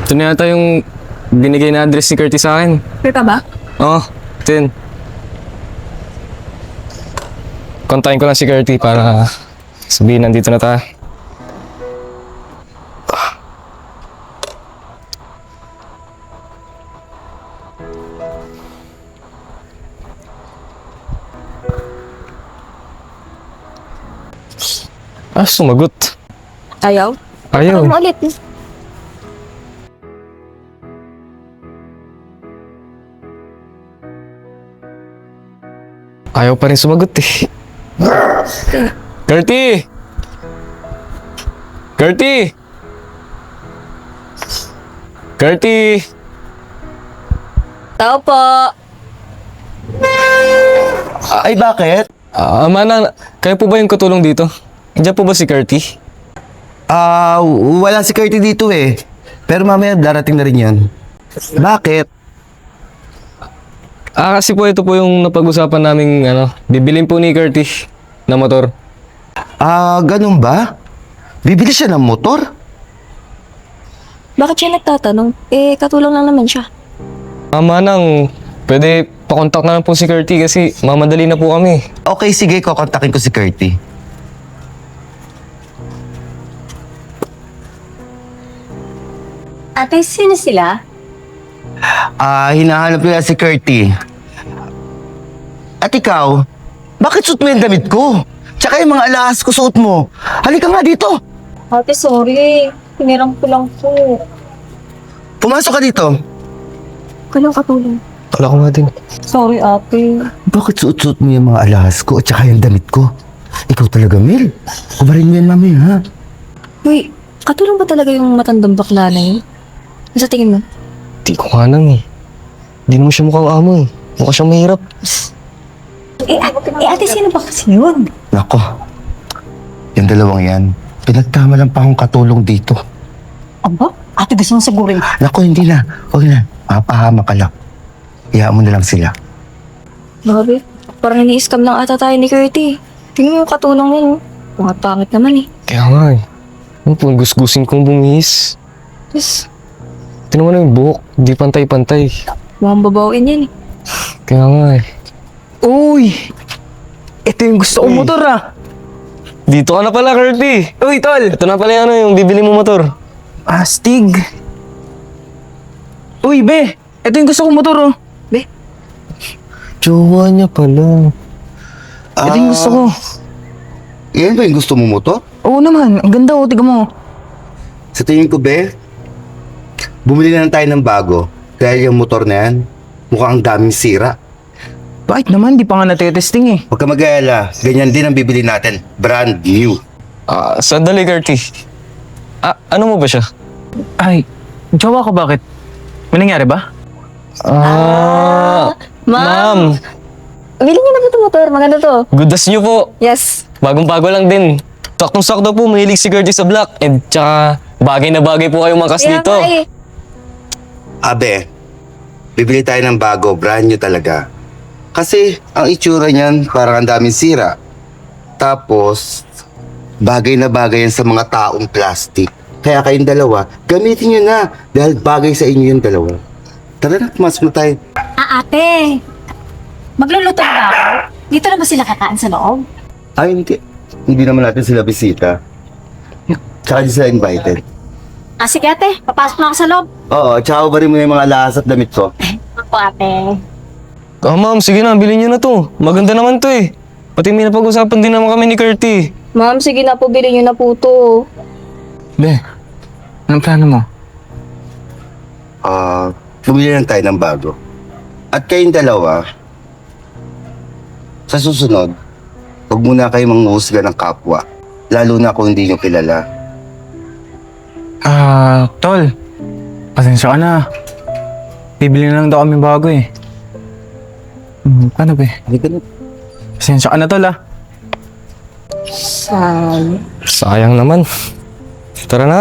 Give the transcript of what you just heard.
Ito na yata yung binigay na address ni Curtis sa akin. Kita ba? Oo, ito yun. Kontakin ko lang si Curtis para sabihin nandito na tayo. Sumagot. Ayaw? Ayaw. Ano ulit? Ayaw pa rin sumagot eh. Curtis! Curtis! Curtis! Tao po. Ay, bakit? Manang, kayo po ba yung katulong dito? Diyan po ba si Curtis? Wala si Curtis dito eh. Pero mamaya darating na rin yan. Bakit? Kasi po ito po yung napag-usapan naming bibilin po ni Curtis na motor. Ganun ba? Bibili siya ng motor? Bakit siya nagtatanong? Eh, katulong lang naman siya. Manang, pwede pakontak na lang po si Curtis kasi mamadali na po kami. Okay, sige, kukontakin ko si Curtis. Ate, sino sila? Hinahanap nila si Curtis. At ikaw, bakit suot mo yung damit ko? Tsaka yung mga alahas ko suot mo. Halika nga dito. Ate, sorry. Pinirang ko lang po. Pumasok ka dito. Kailang katulong. Kala ko nga din. Sorry, ate. Bakit suot-suot mo yung mga alahas ko at tsaka yung damit ko? Ikaw talaga, Mel. Kubarin mo yan mamaya, ha? Uy, katulong ba talaga yung matandang bakla na yun? Ano sa tingin mo? Di ko nga nang eh. Di naman siya mukhang amo eh. Mukha siyang mahirap. Ate, sino ba kasi yun? Nako, yung dalawang yan, pinagtama lang pa akong katulong dito. Aba? Ate, gusto mong sigurin. Nako, hindi na. Huwag na. Mapahama ka lang. Iyaan mo na lang sila. Grabe, parang ini-scam lang ata tayo ni Curtis. Tingnan mo yung katulong yun. Mga pangit naman eh. Kaya nga eh. Ano po, gusgusin kong bumihis. Yes, Tinan mo na yung buhok. Di pantay-pantay. mukhang babawin yan eh. Kaya nga eh. Uy! Ito yung gusto kong motor Dito ka na pala, Curtis. Uy, tol! Ito na pala yung bibili mo motor. Astig! Uy, be! Ito yung gusto kong motor Jowa niya pala. Ito yung gusto ko. Yan ba yung gusto mo motor? Oo naman, ang ganda tiga mo. Sa tingin ko, be, bumili na lang tayo ng bago. Dahil yung motor na yan, mukhang ang daming sira. Bakit naman? Di pa nga natetesting eh. Huwag ka mag-alala, ganyan din ang bibili natin. Brand new. Sandali, Curtis. Ano mo ba siya? Ay, jowa ko bakit? May nangyari ba? Ma'am. Bilhin niyo na po ito motor, maganda to. Goodas niyo po. Yes. Bagong-bago lang din. Saktong-sakto po, mahilig si Curtis sa black. And tsaka, bagay na bagay po kayong mangkas Kaya dito. nga eh. Abe, bibili tayo ng bago, brand new talaga. Kasi ang itsura niyan parang ang daming sira. Tapos, bagay na bagay yan sa mga taong plastic. Kaya kayong dalawa, gamitin nyo na dahil bagay sa inyo yung dalawa. Tara na, pumasok na tayo. Ate, magluluto na ba ako? Dito na ba sila kakain sa loob? Ay, hindi. Hindi naman natin sila bisita. Tsaka di sila invited. Sige ate, papasok na ako sa loob. Oo, tsaka ba rin mo yung mga lahas at damit ko? Ako ate. Ma'am, sige na, bilhin niyo na to. Maganda naman to eh. Pati may napag-usapan din naman kami ni Curtis. Ma'am, sige na po, bilhin niyo na po to. Be, anong plano mo? Bumili lang tayo ng bago. At kayong dalawa, sa susunod, huwag muna kayo manguhusga ng kapwa. Lalo na kung hindi nyo kilala. Tol. Pasensya ka na. Bibili na lang daw kami bago eh. Paano be? Hindi ka na. Pasensya ka na tol Sayang naman. Tara na.